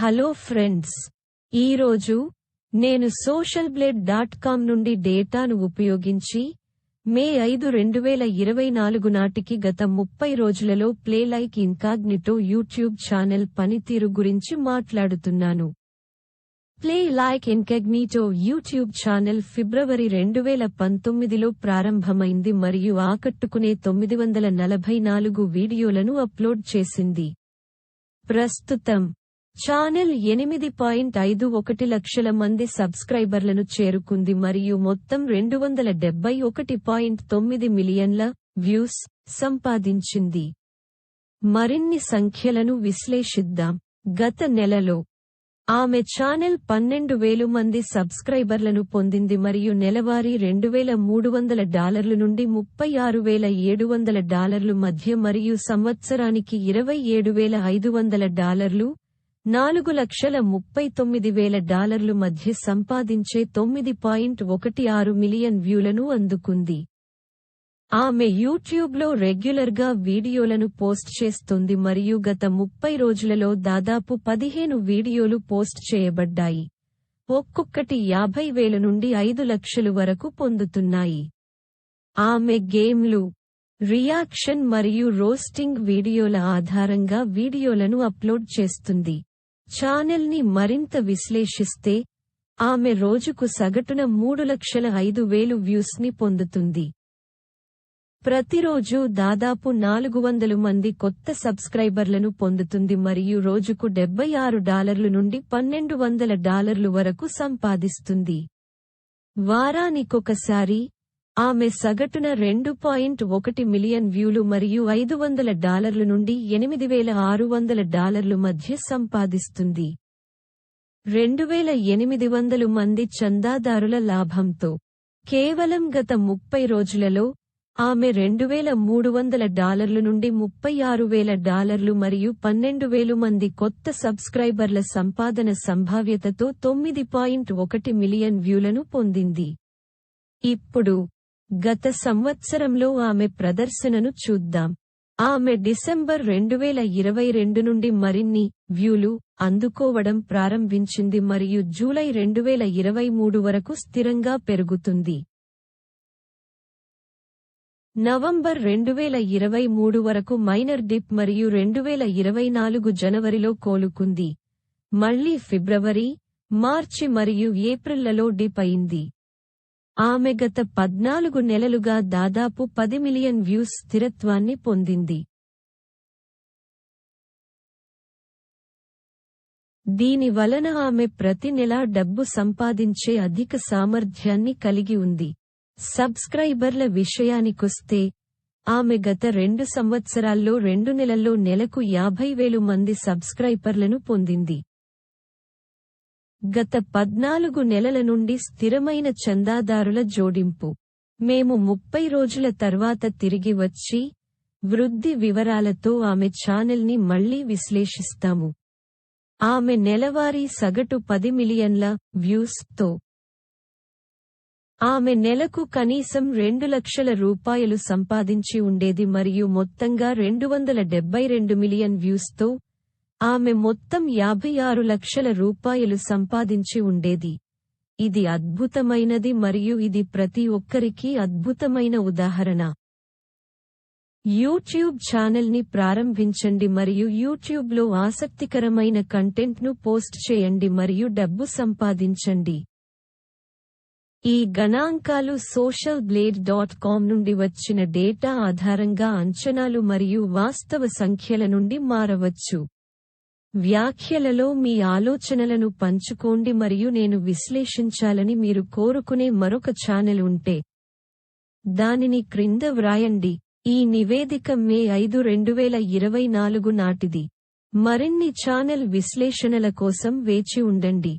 Hello friends, ఈరోజు నేను socialblade.com నుండి డేటాను ఉపయోగించి మే 5, 2024 నాటికి గత 30 రోజులలో Play Like Incognito YouTube channel పనితీరు గురించి మాట్లాడుతున్నాను. Play Like Incognito YouTube channel ఫిబ్రవరి 2019లో ప్రారంభమైంది మరియు ఆకట్టుకునే 944 వీడియోలను అప్లోడ్ చేసింది. ప్రస్తుతం ఛానల్ 8.51 లక్షల మంది సబ్స్క్రైబర్లను చేరుకుంది మరియు మొత్తం 271.9 మిలియన్ల వ్యూస్ సంపాదించింది. మరిన్ని సంఖ్యలను విశ్లేషిద్దాం. గత నెలలో ఆమె ఛానల్ 12,000 మంది సబ్స్క్రైబర్లను పొందింది మరియు నెలవారీ $2,300 నుండి $36,700 మధ్య మరియు సంవత్సరానికి $27,500, $4,39,000 మధ్య సంపాదించే 9.16 మిలియన్ వ్యూలను అందుకుంది. ఆమె యూట్యూబ్లో రెగ్యులర్గా వీడియోలను పోస్ట్ చేస్తుంది మరియు గత 30 రోజులలో దాదాపు 15 వీడియోలు పోస్ట్ చేయబడ్డాయి, ఒక్కొక్కటి 50,000 నుండి 5 లక్షలు వరకు పొందుతున్నాయి. ఆమె గేమ్లు, రియాక్షన్ మరియు రోస్టింగ్ వీడియోల ఆధారంగా వీడియోలను అప్లోడ్ చేస్తుంది. ఛానల్ని మరింత విశ్లేషిస్తే, ఆమె రోజుకు సగటున 3,05,000 వ్యూస్ని పొందుతుంది. ప్రతిరోజూ దాదాపు 400 మంది కొత్త సబ్స్క్రైబర్లను పొందుతుంది మరియు రోజుకు $76 నుండి $1,200 వరకు సంపాదిస్తుంది. వారానికొకసారి ఆమె సగటున 2.1 మిలియన్ వ్యూలు మరియు $500 నుండి $8,600 మధ్య సంపాదిస్తుంది. 2,800 మంది చందాదారుల లాభంతో కేవలం గత 30 రోజులలో ఆమె $2,300 నుండి $36,000 మరియు 12,000 మంది కొత్త సబ్స్క్రైబర్ల సంపాదన సంభావ్యతతో 9.1 మిలియన్ వ్యూలను పొందింది. ఇప్పుడు గత సంవత్సరంలో ఆమె ప్రదర్శనను చూద్దాం. ఆమె డిసెంబర్ 2022 నుండి మరిన్ని వ్యూలు అందుకోవడం ప్రారంభించింది మరియు జూలై 2023 వరకు స్థిరంగా పెరుగుతుంది. నవంబర్ 2023 వరకు మైనర్ డిప్ మరియు 2024 జనవరిలో కోలుకుంది. మళ్లీ ఫిబ్రవరి, మార్చి మరియు ఏప్రిల్లలో డిప్ అయింది. ఆమె గత 14 నెలలుగా దాదాపు 10 మిలియన్ వ్యూస్ స్థిరత్వాన్ని పొందింది. దీని వలన ఆమె ప్రతి నెలా డబ్బు సంపాదించే అధిక సామర్థ్యాన్ని కలిగి ఉంది. సబ్స్క్రైబర్ల విషయానికొస్తే, ఆమె గత 2 సంవత్సరాల్లో 2 నెలల్లో నెలకు 50,000 మంది సబ్స్క్రైబర్లను పొందింది. గత 14 నెలల నుండి స్థిరమైన చందాదారుల జోడింపు. మేము 30 రోజుల తర్వాత తిరిగి వచ్చి, వృద్ధి వివరాలతో ఆమె ఛానల్ని మళ్లీ విశ్లేషిస్తాము. ఆమె నెలవారీ సగటు 10 మిలియన్ల వ్యూస్ తో ఆమె నెలకు కనీసం $2 లక్షల సంపాదించి ఉండేది మరియు మొత్తంగా 272 మిలియన్ వ్యూస్తో ఆమె మొత్తం $56 లక్షల సంపాదించి ఉండేది. ఇది అద్భుతమైనది మరియు ఇది ప్రతి ఒక్కరికీ అద్భుతమైన ఉదాహరణ. యూట్యూబ్ ఛానల్ని ప్రారంభించండి మరియు యూట్యూబ్లో ఆసక్తికరమైన కంటెంట్ను పోస్ట్ చేయండి మరియు డబ్బు సంపాదించండి. ఈ గణాంకాలు socialblade.com నుండి వచ్చిన డేటా ఆధారంగా అంచనాలు మరియు వాస్తవ సంఖ్యల నుండి మారవచ్చు. వ్యాఖ్యలలో మీ ఆలోచనలను పంచుకోండి మరియు నేను విశ్లేషించాలని మీరు కోరుకునే మరొక ఛానల్ ఉంటే దానిని క్రింద వ్రాయండి. ఈ నివేదిక మే 5, 2024 నాటిది. మరిన్ని ఛానల్ విశ్లేషణల కోసం వేచి ఉండండి.